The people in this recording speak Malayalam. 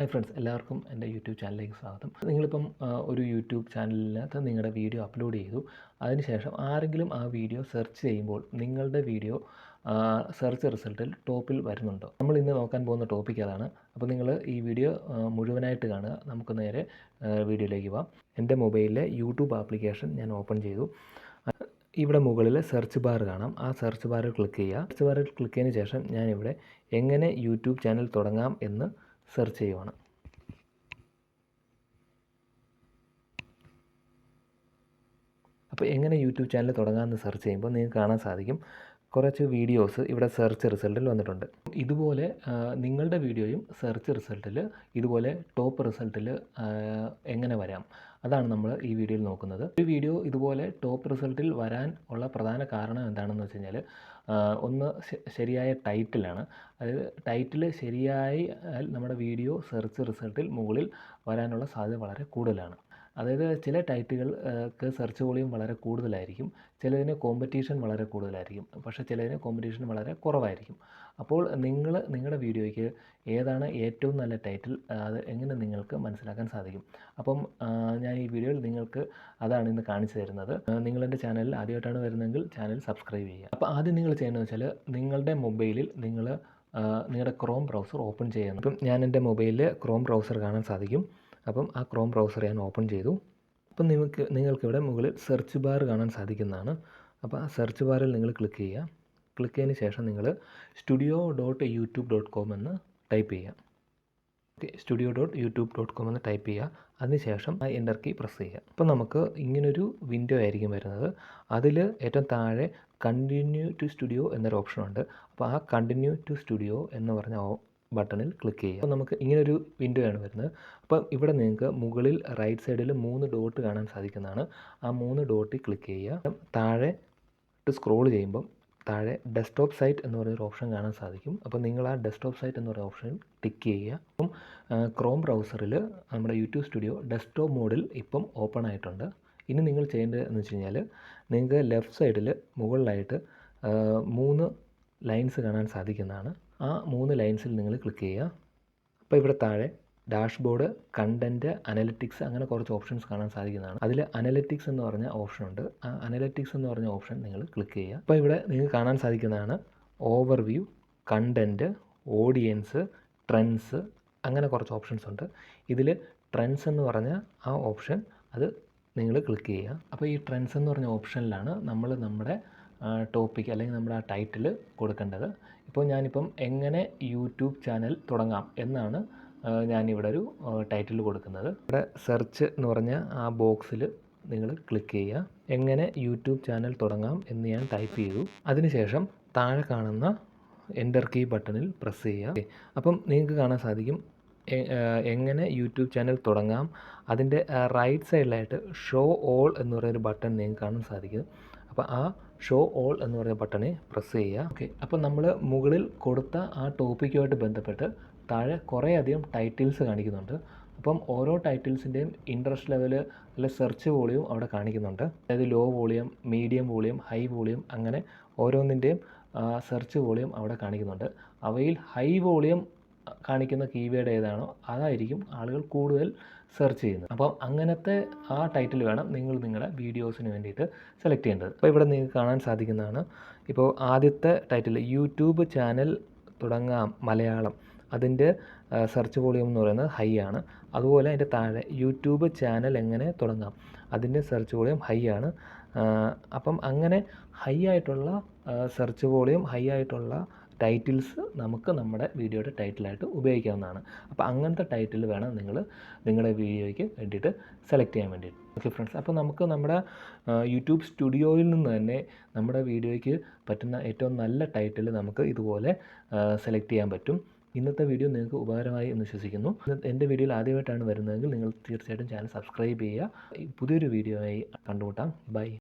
ഹായ് ഫ്രണ്ട്സ്, എല്ലാവർക്കും എൻ്റെ യൂട്യൂബ് ചാനലിലേക്ക് സ്വാഗതം. നിങ്ങളിപ്പം ഒരു യൂട്യൂബ് ചാനലിനകത്ത് നിങ്ങളുടെ വീഡിയോ അപ്ലോഡ് ചെയ്തു. അതിനുശേഷം ആരെങ്കിലും ആ വീഡിയോ സെർച്ച് ചെയ്യുമ്പോൾ നിങ്ങളുടെ വീഡിയോ സെർച്ച് റിസൾട്ടിൽ ടോപ്പിൽ വരുന്നുണ്ടോ? നമ്മൾ ഇന്ന് നോക്കാൻ പോകുന്ന ടോപ്പിക് അതാണ്. അപ്പോൾ നിങ്ങൾ ഈ വീഡിയോ മുഴുവനായിട്ട് കാണുക. നമുക്ക് നേരെ വീഡിയോയിലേക്ക് പോകാം. എൻ്റെ മൊബൈലിലെ യൂട്യൂബ് ആപ്ലിക്കേഷൻ ഞാൻ ഓപ്പൺ ചെയ്തു. ഇവിടെ മുകളിൽ സെർച്ച് ബാർ കാണാം. ആ സെർച്ച് ബാറിൽ ക്ലിക്ക് ചെയ്യുക. സെർച്ച് ബാറിൽ ക്ലിക്ക് ചെയ്തതിന് ശേഷം ഞാനിവിടെ എങ്ങനെ യൂട്യൂബ് ചാനൽ തുടങ്ങാം എന്ന് സെർച്ച് ചെയ്യുവാണ്. അപ്പോൾ എങ്ങനെ യൂട്യൂബ് ചാനൽ തുടങ്ങാമെന്ന് സെർച്ച് ചെയ്യുമ്പോൾ നിങ്ങൾക്ക് കാണാൻ സാധിക്കും കുറച്ച് വീഡിയോസ് ഇവിടെ സെർച്ച് റിസൾട്ടിൽ വന്നിട്ടുണ്ട്. ഇതുപോലെ നിങ്ങളുടെ വീഡിയോയും സെർച്ച് റിസൾട്ടിൽ ഇതുപോലെ ടോപ്പ് റിസൾട്ടിൽ എങ്ങനെ വരാം, അതാണ് നമ്മൾ ഈ വീഡിയോയിൽ നോക്കുന്നത്. ഒരു വീഡിയോ ഇതുപോലെ ടോപ്പ് റിസൾട്ടിൽ വരാൻ ഉള്ള പ്രധാന കാരണം എന്താണെന്ന് വെച്ച് കഴിഞ്ഞാൽ, ഒന്ന് ശരിയായ ടൈറ്റിലാണ്. അതായത് ടൈറ്റിൽ ശരിയായി നമ്മുടെ വീഡിയോ സെർച്ച് റിസൾട്ടിൽ മുകളിൽ വരാനുള്ള സാധ്യത വളരെ കൂടുതലാണ്. അതായത് ചില ടൈറ്റുകൾക്ക് സെർച്ച് വോളിയം വളരെ കൂടുതലായിരിക്കും, ചിലതിന് കോമ്പറ്റീഷൻ വളരെ കൂടുതലായിരിക്കും, പക്ഷേ ചിലതിന് കോമ്പറ്റീഷൻ വളരെ കുറവായിരിക്കും. അപ്പോൾ നിങ്ങളുടെ വീഡിയോയ്ക്ക് ഏതാണ് ഏറ്റവും നല്ല ടൈറ്റിൽ, അത് എങ്ങനെ നിങ്ങൾക്ക് മനസ്സിലാക്കാൻ സാധിക്കും. അപ്പം ഞാൻ ഈ വീഡിയോയിൽ നിങ്ങൾക്ക് അതാണ് ഇന്ന് കാണിച്ചു തരുന്നത്. നിങ്ങളെൻ്റെ ചാനലിൽ ആദ്യമായിട്ടാണ് വരുന്നതെങ്കിൽ ചാനൽ സബ്സ്ക്രൈബ് ചെയ്യുക. അപ്പോൾ ആദ്യം നിങ്ങൾ ചെയ്യേണ്ടതെന്ന് വെച്ചാൽ നിങ്ങളുടെ മൊബൈലിൽ നിങ്ങളുടെ ക്രോം ബ്രൗസർ ഓപ്പൺ ചെയ്യണം. അപ്പം ഞാൻ എൻ്റെ മൊബൈലിൽ ക്രോം ബ്രൗസർ കാണാൻ സാധിക്കും. അപ്പം ആ ക്രോം ബ്രൗസർ ഞാൻ ഓപ്പൺ ചെയ്തു. അപ്പം നിങ്ങൾക്കിവിടെ മുകളിൽ സെർച്ച് ബാർ കാണാൻ സാധിക്കുന്നതാണ്. അപ്പോൾ ആ സെർച്ച് ബാറിൽ നിങ്ങൾ ക്ലിക്ക് ചെയ്യുക. ക്ലിക്ക് ചെയ്തതിന് ശേഷം നിങ്ങൾ studio.youtube.com എന്ന് ടൈപ്പ് ചെയ്യുക. studio.youtube.com എന്ന് ടൈപ്പ് ചെയ്യുക. അതിനുശേഷം ആ എൻ്റർ കീ പ്രസ് ചെയ്യുക. അപ്പോൾ നമുക്ക് ഇങ്ങനൊരു വിൻഡോ ആയിരിക്കും വരുന്നത്. അതിൽ ഏറ്റവും താഴെ കണ്ടിന്യൂ ടു സ്റ്റുഡിയോ എന്നൊരു ഓപ്ഷൻ ഉണ്ട്. അപ്പോൾ ആ കണ്ടിന്യൂ ടു സ്റ്റുഡിയോ എന്ന് പറഞ്ഞ ബട്ടണിൽ ക്ലിക്ക് ചെയ്യുക. അപ്പോൾ നമുക്ക് ഇങ്ങനൊരു വിൻഡോ ആണ് വരുന്നത്. അപ്പം ഇവിടെ നിങ്ങൾക്ക് മുകളിൽ റൈറ്റ് സൈഡിൽ 3 ഡോട്ട് കാണാൻ സാധിക്കുന്നതാണ്. ആ 3 ഡോട്ടിൽ ക്ലിക്ക് ചെയ്യുക. താഴെ സ്ക്രോൾ ചെയ്യുമ്പം താഴെ ഡെസ്ക്ടോപ്പ് സൈറ്റ് എന്ന് പറയുന്നൊരു ഓപ്ഷൻ കാണാൻ സാധിക്കും. അപ്പോൾ നിങ്ങൾ ആ ഡെസ്ക്ടോപ്പ് സൈറ്റ് എന്ന് പറയുന്ന ഓപ്ഷൻ ടിക്ക് ചെയ്യുക. അപ്പം ക്രോം ബ്രൗസറിൽ നമ്മുടെ യൂട്യൂബ് സ്റ്റുഡിയോ ഡെസ്ക്ടോപ്പ് മോഡിൽ ഇപ്പം ഓപ്പൺ ആയിട്ടുണ്ട്. ഇനി നിങ്ങൾ ചെയ്യേണ്ടത് എന്ന് വെച്ച് കഴിഞ്ഞാൽ, നിങ്ങൾക്ക് ലെഫ്റ്റ് സൈഡിൽ മുകളിലായിട്ട് 3 ലൈൻസ് കാണാൻ സാധിക്കുന്നതാണ്. ആ 3 ലൈൻസിൽ നിങ്ങൾ ക്ലിക്ക് ചെയ്യുക. അപ്പോൾ ഇവിടെ താഴെ ഡാഷ്ബോർഡ്, കണ്ടൻറ്റ്, അനലിറ്റിക്സ്, അങ്ങനെ കുറച്ച് ഓപ്ഷൻസ് കാണാൻ സാധിക്കുന്നതാണ്. അതിൽ അനലിറ്റിക്സ് എന്ന് പറഞ്ഞ ഓപ്ഷൻ ഉണ്ട്. ആ അനലിറ്റിക്സ് എന്ന് പറഞ്ഞ ഓപ്ഷൻ നിങ്ങൾ ക്ലിക്ക് ചെയ്യുക. അപ്പോൾ ഇവിടെ നിങ്ങൾക്ക് കാണാൻ സാധിക്കുന്നതാണ് ഓവർവ്യൂ, കണ്ടൻറ്റ്, ഓഡിയൻസ്, ട്രെൻഡ്സ്, അങ്ങനെ കുറച്ച് ഓപ്ഷൻസ് ഉണ്ട്. ഇതിൽ ട്രെൻഡ്സ് എന്ന് പറഞ്ഞ ആ ഓപ്ഷൻ അത് നിങ്ങൾ ക്ലിക്ക് ചെയ്യുക. അപ്പോൾ ഈ ട്രെൻഡ്സ് എന്ന് പറഞ്ഞ ഓപ്ഷനിലാണ് നമ്മൾ നമ്മുടെ ടോപ്പിക് അല്ലെങ്കിൽ നമ്മുടെ ആ ടൈറ്റിൽ കൊടുക്കേണ്ടത്. ഇപ്പോൾ ഞാനിപ്പം എങ്ങനെ യൂട്യൂബ് ചാനൽ തുടങ്ങാം എന്നാണ് ഞാനിവിടെ ഒരു ടൈറ്റിൽ കൊടുക്കുന്നത്. ഇവിടെ സെർച്ച് എന്ന് പറഞ്ഞ ആ ബോക്സിൽ നിങ്ങൾ ക്ലിക്ക് ചെയ്യുക. എങ്ങനെ യൂട്യൂബ് ചാനൽ തുടങ്ങാം എന്ന് ഞാൻ ടൈപ്പ് ചെയ്തു. അതിനുശേഷം താഴെ കാണുന്ന എൻ്റർ കീ ബട്ടണിൽ പ്രസ് ചെയ്യുക. അപ്പം നിങ്ങൾക്ക് കാണാൻ സാധിക്കും എങ്ങനെ യൂട്യൂബ് ചാനൽ തുടങ്ങാം. അതിൻ്റെ റൈറ്റ് സൈഡിലായിട്ട് ഷോ ഓൾ എന്ന് പറയുന്നൊരു ബട്ടൺ നിങ്ങൾക്ക് കാണാൻ സാധിക്കും. അപ്പോൾ ആ ഷോ ഓൾ എന്ന് പറയുന്ന ബട്ടണിൽ പ്രസ് ചെയ്യുക. ഓക്കെ, അപ്പോൾ നമ്മൾ മുകളിൽ കൊടുത്ത ആ ടോപ്പിക്കുമായിട്ട് ബന്ധപ്പെട്ട് താഴെ കുറേ അധികം ടൈറ്റിൽസ് കാണിക്കുന്നുണ്ട്. അപ്പം ഓരോ ടൈറ്റിൽസിൻ്റെയും ഇൻട്രസ്റ്റ് ലെവൽ അല്ലെ സെർച്ച് വോളിയം അവിടെ കാണിക്കുന്നുണ്ട്. അതായത് low volume, medium volume, high volume, അങ്ങനെ ഓരോന്നിൻ്റെയും സെർച്ച് വോളിയം അവിടെ കാണിക്കുന്നുണ്ട്. അവയിൽ ഹൈ വോളിയം കാണിക്കുന്ന കീവേഡ് ഏതാണോ അതായിരിക്കും ആളുകൾ കൂടുതൽ സെർച്ച് ചെയ്യുന്നത്. അപ്പം അങ്ങനത്തെ ആ ടൈറ്റിൽ വേണം നിങ്ങൾ നിങ്ങളുടെ വീഡിയോസിന് വേണ്ടിയിട്ട് സെലക്ട് ചെയ്യേണ്ടത്. അപ്പോൾ ഇവിടെ നിങ്ങൾക്ക് കാണാൻ സാധിക്കുന്നതാണ്, ഇപ്പോൾ ആദ്യത്തെ ടൈറ്റിൽ യൂട്യൂബ് ചാനൽ തുടങ്ങാം മലയാളം, അതിൻ്റെ സെർച്ച് വോളിയം എന്ന് പറയുന്നത് ഹൈ ആണ്. അതുപോലെ അതിൻ്റെ താഴെ യൂട്യൂബ് ചാനൽ എങ്ങനെ തുടങ്ങാം, അതിൻ്റെ സെർച്ച് വോളിയം ഹൈ ആണ്. അപ്പം അങ്ങനെ ഹൈ ആയിട്ടുള്ള സെർച്ച് വോളിയം, ഹൈ ആയിട്ടുള്ള ടൈറ്റിൽസ് നമുക്ക് നമ്മുടെ വീഡിയോയുടെ ടൈറ്റിലായിട്ട് ഉപയോഗിക്കാവുന്നതാണ്. അപ്പോൾ അങ്ങനത്തെ ടൈറ്റിൽ വേണം നിങ്ങൾ നിങ്ങളുടെ വീഡിയോയ്ക്ക് വേണ്ടിയിട്ട് സെലക്ട് ചെയ്യാൻ വേണ്ടിയിട്ട്. ഓക്കെ ഫ്രണ്ട്സ്, അപ്പോൾ നമുക്ക് നമ്മുടെ യൂട്യൂബ് സ്റ്റുഡിയോയിൽ നിന്ന് തന്നെ നമ്മുടെ വീഡിയോയ്ക്ക് പറ്റുന്ന ഏറ്റവും നല്ല ടൈറ്റിൽ നമുക്ക് ഇതുപോലെ സെലക്ട് ചെയ്യാൻ പറ്റും. ഇന്നത്തെ വീഡിയോ നിങ്ങൾക്ക് ഉപകാരമായി എന്ന് വിശ്വസിക്കുന്നു. എൻ്റെ വീഡിയോയിൽ ആദ്യമായിട്ടാണ് വരുന്നതെങ്കിൽ നിങ്ങൾ തീർച്ചയായിട്ടും ചാനൽ സബ്സ്ക്രൈബ് ചെയ്യുക. പുതിയൊരു വീഡിയോ ആയി കണ്ടുമുട്ടാം. ബൈ.